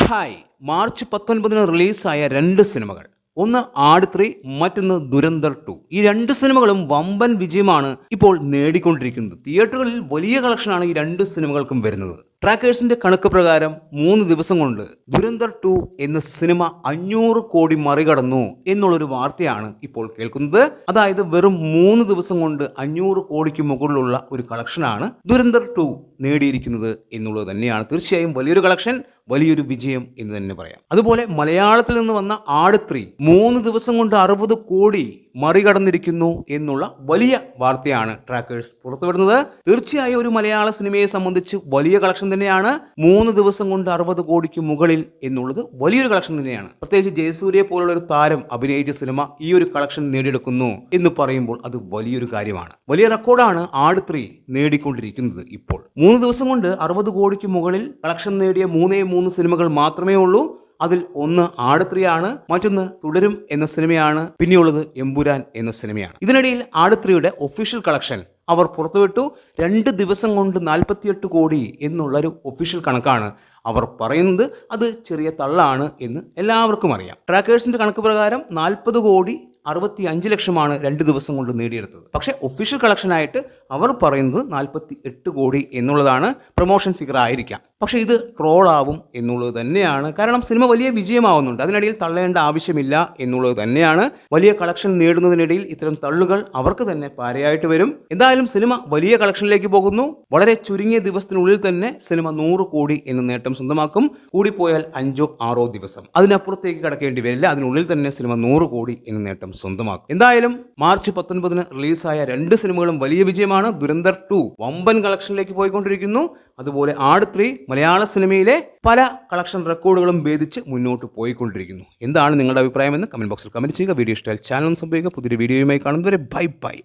Hi, March 19 റിലീസായ രണ്ട് സിനിമകൾ. ഒന്ന് ആട് 3, മറ്റൊന്ന് ദുരന്തർ 2. ഈ രണ്ട് സിനിമകളും വമ്പൻ വിജയമാണ് ഇപ്പോൾ നേടിക്കൊണ്ടിരിക്കുന്നത്. തിയേറ്ററുകളിൽ വലിയ കളക്ഷനാണ് ഈ രണ്ട് സിനിമകൾക്കും വരുന്നത്. ട്രാക്കേഴ്സിന്റെ കണക്ക് പ്രകാരം 3 ദിവസം കൊണ്ട് ദുരന്തർ 2 എന്ന സിനിമ 500 കോടി മറികടന്നു എന്നുള്ളൊരു വാർത്തയാണ് ഇപ്പോൾ കേൾക്കുന്നത്. അതായത് വെറും 3 ദിവസം കൊണ്ട് 500 കോടിക്ക് മുകളിലുള്ള ഒരു കളക്ഷനാണ് ദുരന്തർ 2 നേടിയിരിക്കുന്നത് എന്നുള്ളത് തന്നെയാണ് തീർച്ചയായും വലിയൊരു കളക്ഷൻ, വലിയൊരു വിജയം എന്ന് തന്നെ പറയാം. അതുപോലെ മലയാളത്തിൽ നിന്ന് വന്ന ആട് 3 3 ദിവസം കൊണ്ട് 60 കോടി മറികടന്നിരിക്കുന്നു എന്നുള്ള വലിയ വാർത്തയാണ് ട്രാക്കേഴ്സ് പുറത്തുവിടുന്നത്. തീർച്ചയായും ഒരു മലയാള സിനിമയെ സംബന്ധിച്ച് വലിയ കളക്ഷൻ തന്നെയാണ്. 3 ദിവസം കൊണ്ട് 60 കോടിക്ക് മുകളിൽ എന്നുള്ളത് വലിയൊരു കളക്ഷൻ തന്നെയാണ്. പ്രത്യേകിച്ച് ജയസൂര്യയെ പോലുള്ള ഒരു താരം അഭിനയിച്ച സിനിമ ഈ ഒരു കളക്ഷൻ നേടിയെടുക്കുന്നു എന്ന് പറയുമ്പോൾ അത് വലിയൊരു കാര്യമാണ്. വലിയ റെക്കോർഡാണ് ആട് 3 നേടിക്കൊണ്ടിരിക്കുന്നത്. ഇപ്പോൾ 3 ദിവസം കൊണ്ട് 60 കോടിക്ക് മുകളിൽ കളക്ഷൻ നേടിയ 3 സിനിമകൾ മാത്രമേ ഉള്ളൂ. അതിൽ ഒന്ന് ആട് 3 ആണ്, മറ്റൊന്ന് തുടരും എന്ന സിനിമയാണ്, പിന്നെയുള്ളത് എമ്പുരാൻ എന്ന സിനിമയാണ്. ഇതിനിടയിൽ ആട് 3യുടെ ഒഫീഷ്യൽ കളക്ഷൻ അവർ പുറത്തുവിട്ടു. 2 ദിവസം കൊണ്ട് 48 കോടി എന്നുള്ളൊരു ഒഫീഷ്യൽ കണക്കാണ് അവർ പറയുന്നത്. അത് ചെറിയ തള്ളാണ് എന്ന് എല്ലാവർക്കും അറിയാം. ട്രാക്കേഴ്സിന്റെ കണക്ക് പ്രകാരം 40 കോടി 65 ലക്ഷമാണ് 2 ദിവസം കൊണ്ട് നേടിയെടുത്തത്. പക്ഷേ ഒഫീഷ്യൽ കളക്ഷനായിട്ട് അവർ പറയുന്നത് 48 കോടി എന്നുള്ളതാണ്. പ്രൊമോഷൻ ഫിഗർ ആയിരിക്കാം, പക്ഷേ ഇത് ട്രോളാവും എന്നുള്ളത് തന്നെയാണ്. കാരണം സിനിമ വലിയ വിജയമാവുന്നുണ്ട്, അതിനിടയിൽ തള്ളേണ്ട ആവശ്യമില്ല എന്നുള്ളത് തന്നെയാണ്. വലിയ കളക്ഷൻ നേടുന്നതിനിടയിൽ ഇത്തരം തള്ളുകൾ അവർക്ക് തന്നെ പാരയായിട്ട് വരും. എന്തായാലും സിനിമ വലിയ കളക്ഷനിലേക്ക് പോകുന്നു. വളരെ ചുരുങ്ങിയ ദിവസത്തിനുള്ളിൽ തന്നെ സിനിമ 100 കോടി എന്ന നേട്ടം സ്വന്തമാക്കും. കൂടിപ്പോയാൽ 5-6 ദിവസം, അതിനപ്പുറത്തേക്ക് കടക്കേണ്ടി വരില്ല. അതിനുള്ളിൽ തന്നെ സിനിമ 100 കോടി എന്ന നേട്ടം സ്വന്തമാക്കും. എന്തായാലും മാർച്ച് 19 റിലീസായ രണ്ട് സിനിമകളും വലിയ വിജയമാണ്. ദുരന്തർ 2 വമ്പൻ കളക്ഷനിലേക്ക് പോയിക്കൊണ്ടിരിക്കുന്നു. അതുപോലെ ആട് 3 മലയാള സിനിമയിലെ പല കളക്ഷൻ റെക്കോർഡുകളും ഭേദിച്ച് മുന്നോട്ട് പോയിക്കൊണ്ടിരിക്കുന്നു. എന്താണ് നിങ്ങളുടെ അഭിപ്രായം എന്ന് കമന്റ് ബോക്സിൽ കമന്റ് ചെയ്യുക. വീഡിയോ ഇഷ്ടമായാൽ ചാനൽ സബ്സ്ക്രൈബ് ചെയ്യുക. പുതിയൊരു വീഡിയോയുമായി കാണുന്നവരെ ബൈ ബൈ.